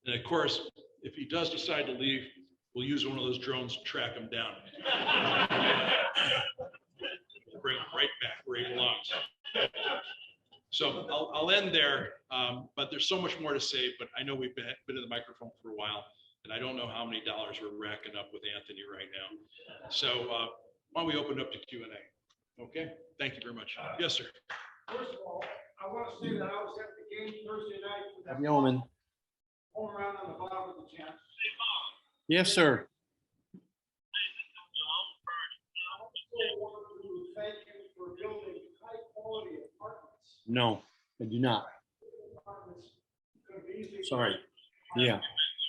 And of course, if he does decide to leave, we'll use one of those drones to track him down. We'll bring him right back where he belongs. So I'll end there, but there's so much more to say, but I know we've been in the microphone for a while, and I don't know how many dollars we're racking up with Anthony right now. So why don't we open up to Q&A? Okay, thank you very much. Yes, sir. First of all, I want to say that I was at the game Thursday night with that Yeoman. home run on the bottom of the 10th. Yes, sir. I want to thank you for building high quality apartments. No, I do not. Apartments could have easily- Sorry. Yeah.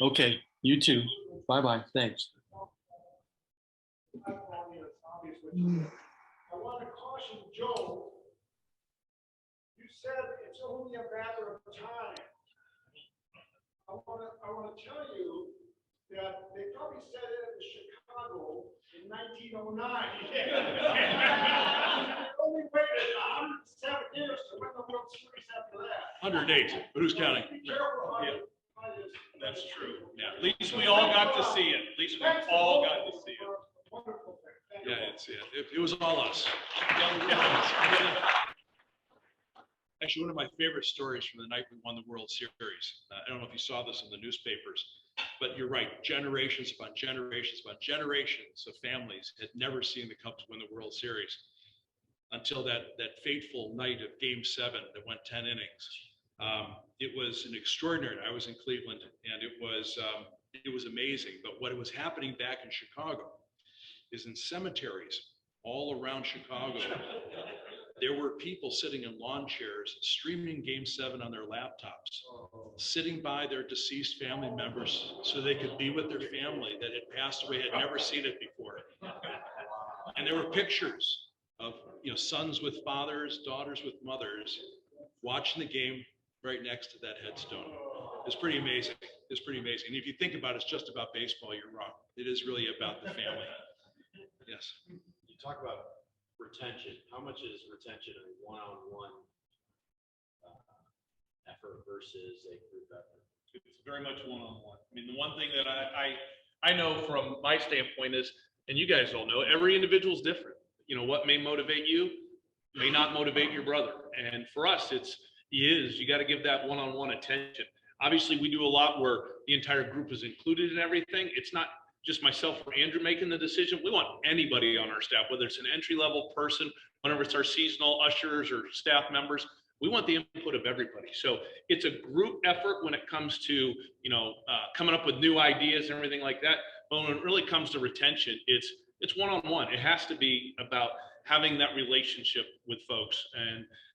Okay. You too. Bye-bye. Thanks. High quality, it's obvious what you did. I want to caution Joe. You said it's only a matter of time. I want to tell you that they probably said it in Chicago in 1909. They only waited 107 years to win the World Series after that. 108, but who's counting? Be careful how Yeah. you try this. That's true. Yeah, at least we all got to see it. At least we all got to see it. Wonderful thing. Thank you. Yeah, it was all us. Actually, one of my favorite stories from the night we won the World Series. I don't know if you saw this in the newspapers, but you're right. Generations upon generations upon generations of families had never seen the Cubs win the World Series until that fateful night of Game 7 that went 10 innings. It was an extraordinary. I was in Cleveland, and it was amazing. But what was happening back in Chicago is in cemeteries all around Chicago, there were people sitting in lawn chairs streaming Game 7 on their laptops, sitting by their deceased family members so they could be with their family that had passed away, had never seen it before. And there were pictures of sons with fathers, daughters with mothers, watching the game right next to that headstone. It's pretty amazing. It's pretty amazing. And if you think about it, it's just about baseball, you're wrong. It is really about the family. Yes. You talk about retention. How much is retention a one-on-one effort versus a group effort? It's very much one-on-one. I mean, the one thing that I know from my standpoint is, and you guys all know, every individual is different. What may motivate you may not motivate your brother. And for us, you got to give that one-on-one attention. Obviously, we do a lot where the entire group is included in everything. It's not just myself or Andrew making the decision. We want anybody on our staff, whether it's an entry-level person, whenever it's our seasonal ushers or staff members, we want the input of everybody. So it's a group effort when it comes to, coming up with new ideas and everything like that. But when it really comes to retention, it's one-on-one. It has to be about having that relationship with folks.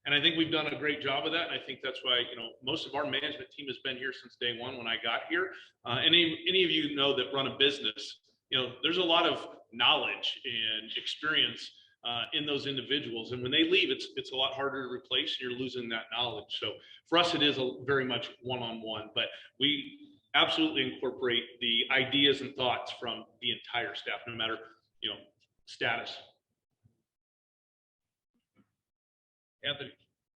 And I think we've done a great job of that. And I think that's why, most of our management team has been here since day one when I got here. Any of you know that run a business, there's a lot of knowledge and experience in those individuals. And when they leave, it's a lot harder to replace, and you're losing that knowledge. So for us, it is very much one-on-one, but we absolutely incorporate the ideas and thoughts from the entire staff, no matter, status. Anthony.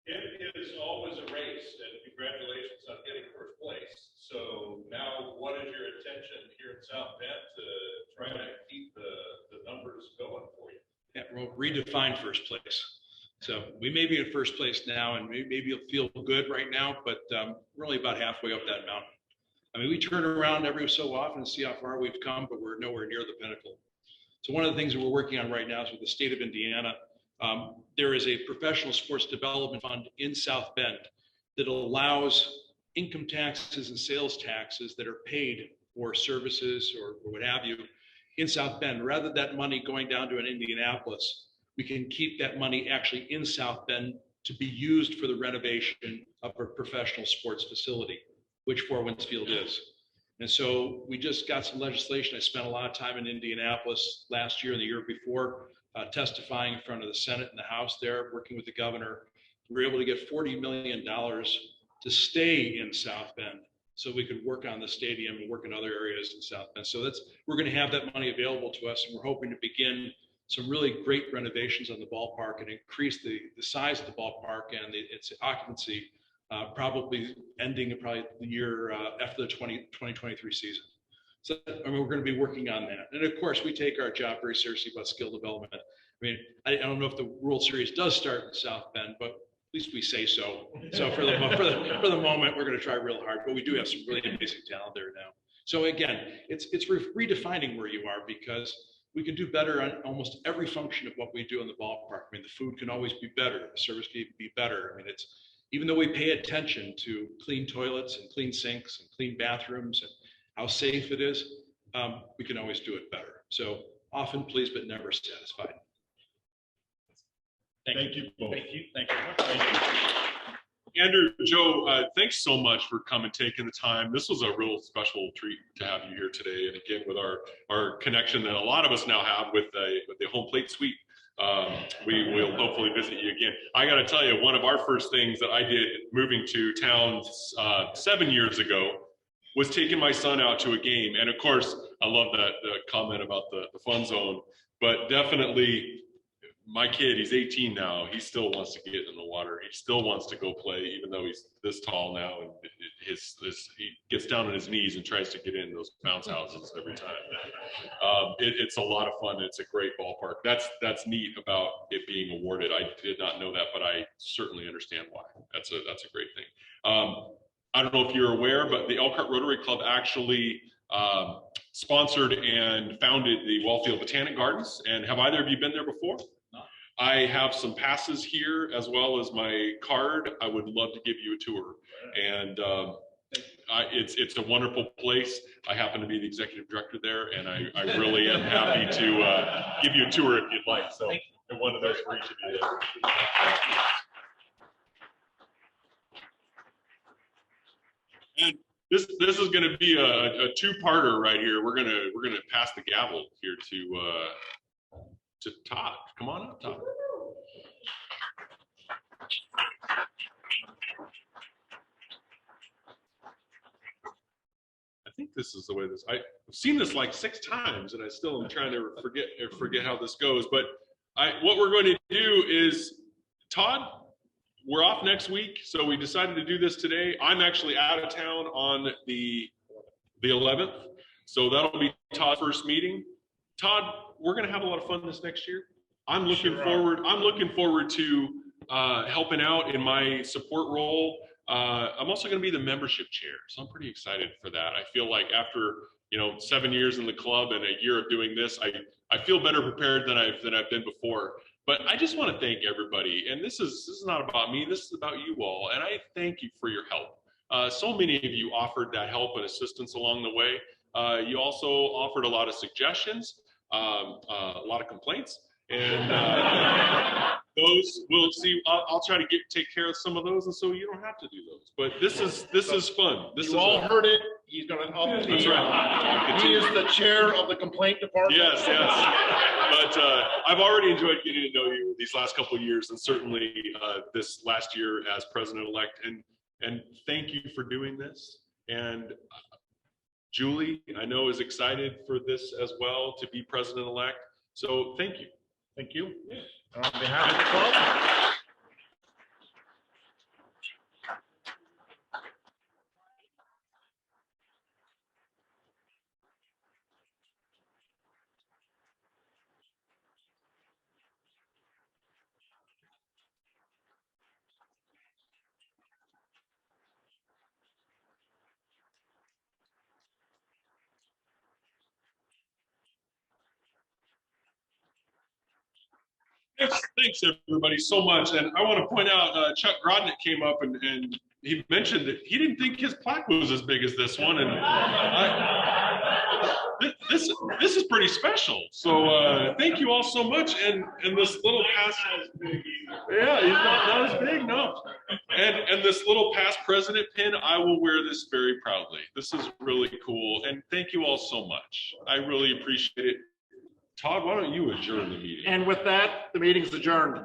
It is always a race, and congratulations on getting first place. So now what is your intention here in South Bend to try to keep the numbers going for you? Yeah, we'll redefine first place. So we may be in first place now, and maybe you'll feel good right now, but we're only about halfway up that mountain. I mean, we turn around every so often and see how far we've come, but we're nowhere near the pinnacle. So one of the things that we're working on right now is with the state of Indiana. There is a professional sports development fund in South Bend that allows income taxes and sales taxes that are paid for services or what have you in South Bend. Rather than that money going down to an Indianapolis, we can keep that money actually in South Bend to be used for the renovation of a professional sports facility, which Four Winds Field is. And so we just got some legislation. I spent a lot of time in Indianapolis last year and the year before, testifying in front of the Senate and the House there, working with the governor. We were able to get $40 million to stay in South Bend so we could work on the stadium and work in other areas in South Bend. So we're going to have that money available to us, and we're hoping to begin some really great renovations on the ballpark and increase the size of the ballpark and its occupancy, probably ending the year after the 2023 season. So we're going to be working on that. And of course, we take our job very seriously about skill development. I mean, I don't know if the World Series does start in South Bend, but at least we say so. So for the moment, we're going to try real hard, but we do have some really amazing talent there now. So again, it's redefining where you are, because we can do better on almost every function of what we do in the ballpark. I mean, the food can always be better. The service can be better. I mean, even though we pay attention to clean toilets and clean sinks and clean bathrooms and how safe it is, we can always do it better. So often pleased, but never satisfied. Thank you both. Thank you. Thank you. Andrew, Joe, thanks so much for coming, taking the time. This was a real special treat to have you here today. And again, with our connection that a lot of us now have with the home plate suite, we will hopefully visit you again. I got to tell you, one of our first things that I did moving to town 7 years ago was taking my son out to a game. And of course, I love the comment about the fun zone, but definitely my kid, he's 18 now. He still wants to get in the water. He still wants to go play, even though he's this tall now. And he gets down on his knees and tries to get in those bounce houses every time. It's a lot of fun. It's a great ballpark. That's neat about it being awarded. I did not know that, but I certainly understand why. That's a great thing. I don't know if you're aware, but the ELKR Rotary Club actually sponsored and founded the Wallfield Botanic Gardens. And have either of you been there before? I have some passes here as well as my card. I would love to give you a tour. And it's a wonderful place. I happen to be the executive director there, and I really am happy to give you a tour if you'd like. So one of those for each of you. And this is going to be a two-parter right here. We're gonna pass the gavel here to Todd. Come on up, Todd. I think this is the way this. I've seen this like 6 times, and I still am trying to forget how this goes. But what we're going to do is, Todd, we're off next week, so we decided to do this today. I'm actually out of town on the 11th, so that'll be Todd's first meeting. Todd, we're going to have a lot of fun this next year. I'm looking forward to helping out in my support role. I'm also going to be the membership chair, so I'm pretty excited for that. I feel like after 7 years in the club and a year of doing this, I feel better prepared than I've been before. But I just want to thank everybody, and this is not about me. This is about you all, and I thank you for your help. So many of you offered that help and assistance along the way. You also offered a lot of suggestions, a lot of complaints, and those we'll see. I'll try to take care of some of those, and so you don't have to do those. But this is fun. This You is all heard it. He's gonna up the. That's right. He is the chair of the complaint department. Yes, yes. But I've already enjoyed getting to know you these last couple of years, and certainly this last year as president-elect. And thank you for doing this. And Julie, I know, is excited for this as well, to be president-elect. So thank you. Thank you. On behalf of the club. Thanks everybody so much. And I want to point out, Chuck Grodnick came up and he mentioned that he didn't think his plaque was as big as this one. And this is pretty special. So thank you all so much. And this little past, yeah, he's not as big, no. And this little past president pin, I will wear this very proudly. This is really cool. And thank you all so much. I really appreciate it. Todd, why don't you adjourn the meeting? And with that, the meeting's adjourned.